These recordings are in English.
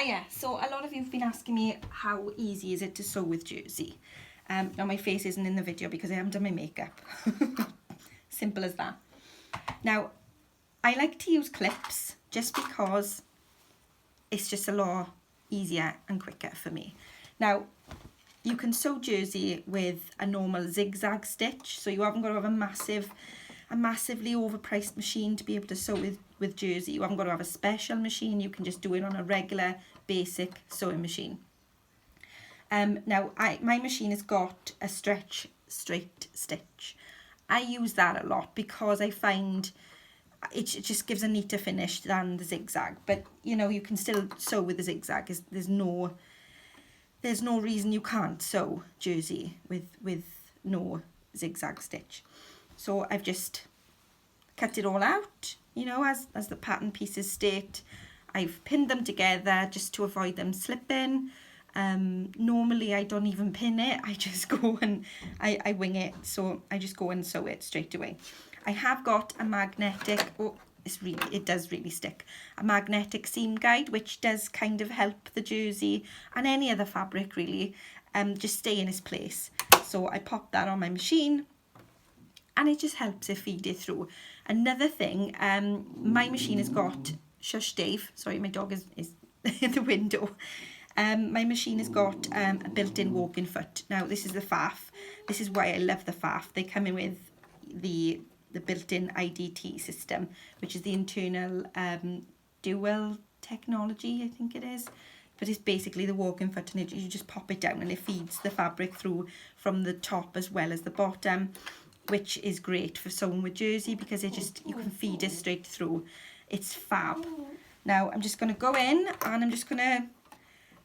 Yeah, so a lot of you have been asking me how easy is it to sew with jersey. Now my face isn't in the video because I haven't done my makeup. Simple as that. Now, I like to use clips just because it's just a lot easier and quicker for me. Now, you can sew jersey with a normal zigzag stitch, so you haven't got to have a massively overpriced machine to be able to sew with jersey. You haven't got to have a special machine. You can just do it on a regular basic sewing machine. Now my machine has got a stretch straight stitch. I use that a lot because I find it just gives a neater finish than the zigzag, but you know, you can still sew with the zigzag. There's no reason you can't sew jersey with no zigzag stitch. So I've just cut it all out, you know, as the pattern pieces state. I've pinned them together just to avoid them slipping. Normally I don't even pin it, I just go and I wing it, so I just go and sew it straight away. I have got a magnetic, it does really stick, a magnetic seam guide, which does kind of help the jersey and any other fabric really just stay in its place. So I pop that on my machine and it just helps it feed it through. Another thing, my machine has got, shush Dave, sorry my dog is in the window. My machine has got a built-in walking foot. Now this is the Pfaff. This is why I love the Pfaff. They come in with the built-in IDT system, which is the internal dual technology, I think it is. But it's basically the walking foot, and you just pop it down and it feeds the fabric through from the top as well as the bottom, which is great for sewing with jersey because you can feed it straight through. It's fab. Now I'm just going to go in and I'm just going to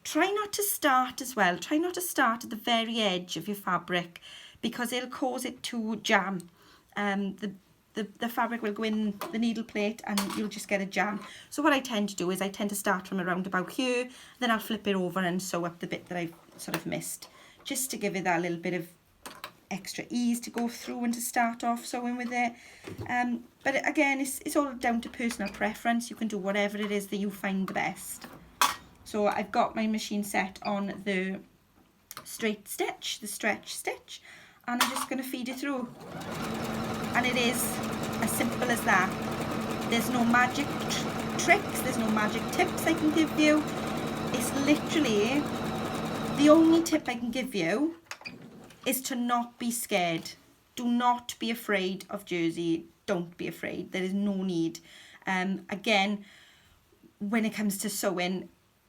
try not to start as well. Try not to start at the very edge of your fabric because it'll cause it to jam. The fabric will go in the needle plate and you'll just get a jam. So what I tend to do is I tend to start from around about here, then I'll flip it over and sew up the bit that I've sort of missed, just to give it that little bit of extra ease to go through and to start off sewing with it. But again, it's all down to personal preference. You can do whatever it is that you find the best. So I've got my machine set on the straight stitch, the stretch stitch, and I'm just going to feed it through. And it is as simple as that. There's no magic tricks, there's no magic tips I can give you. It's literally, the only tip I can give you is to not be scared. Do not be afraid of jersey. Don't be afraid. There is no need. Again, when it comes to sewing,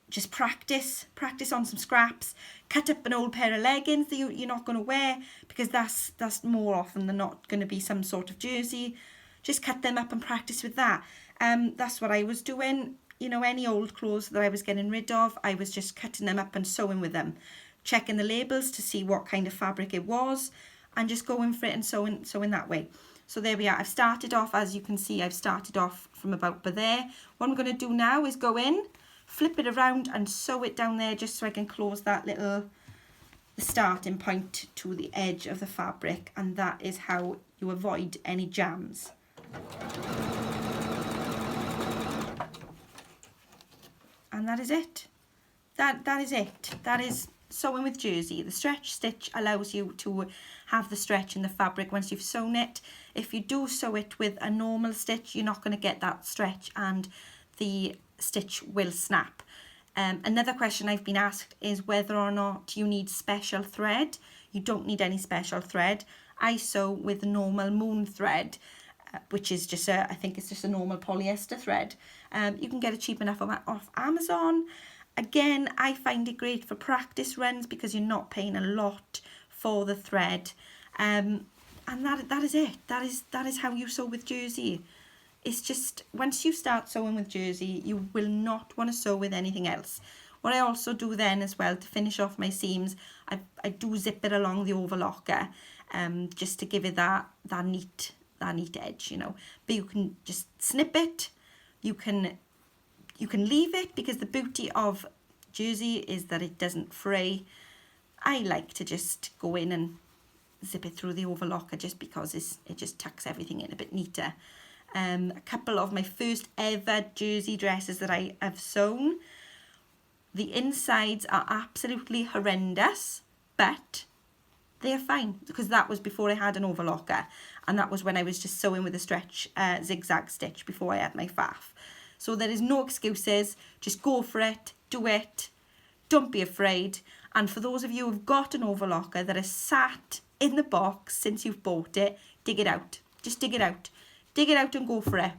just practice on some scraps. Cut up an old pair of leggings that you're not going to wear, because that's more often than not going to be some sort of jersey. Just cut them up and practice with that. That's what I was doing. You know, any old clothes that I was getting rid of, I was just cutting them up and sewing with them, checking the labels to see what kind of fabric it was, and just going for it and sewing that way. So there we are. I've started off, as you can see, I've started off from about there. What I'm going to do now is go in, flip it around and sew it down there, just so I can close that the starting point to the edge of the fabric, and that is how you avoid any jams. And that is it. That is it. That is sewing with jersey. The stretch stitch allows you to have the stretch in the fabric once you've sewn it. If you do sew it with a normal stitch, you're not going to get that stretch and the stitch will snap. Another question I've been asked is whether or not you need special thread. You don't need any special thread. I sew with normal moon thread, which is just I think it's just a normal polyester thread. You can get it cheap enough off Amazon. Again, I find it great for practice runs because you're not paying a lot for the thread. And that is it. That is how you sew with jersey. It's just, once you start sewing with jersey, you will not want to sew with anything else. What I also do then as well, to finish off my seams, I do zip it along the overlocker, just to give it that neat edge, you know. But you can just snip it. You can leave it, because the beauty of jersey is that it doesn't fray. I like to just go in and zip it through the overlocker just because it just tucks everything in a bit neater. A couple of my first ever jersey dresses that I have sewn The insides are absolutely horrendous, but they're fine, because that was before I had an overlocker, and that was when I was just sewing with a stretch zigzag stitch before I had my faff. So there is no excuses, just go for it, do it, don't be afraid. And for those of you who've got an overlocker that has sat in the box since you've bought it, dig it out, just dig it out and go for it.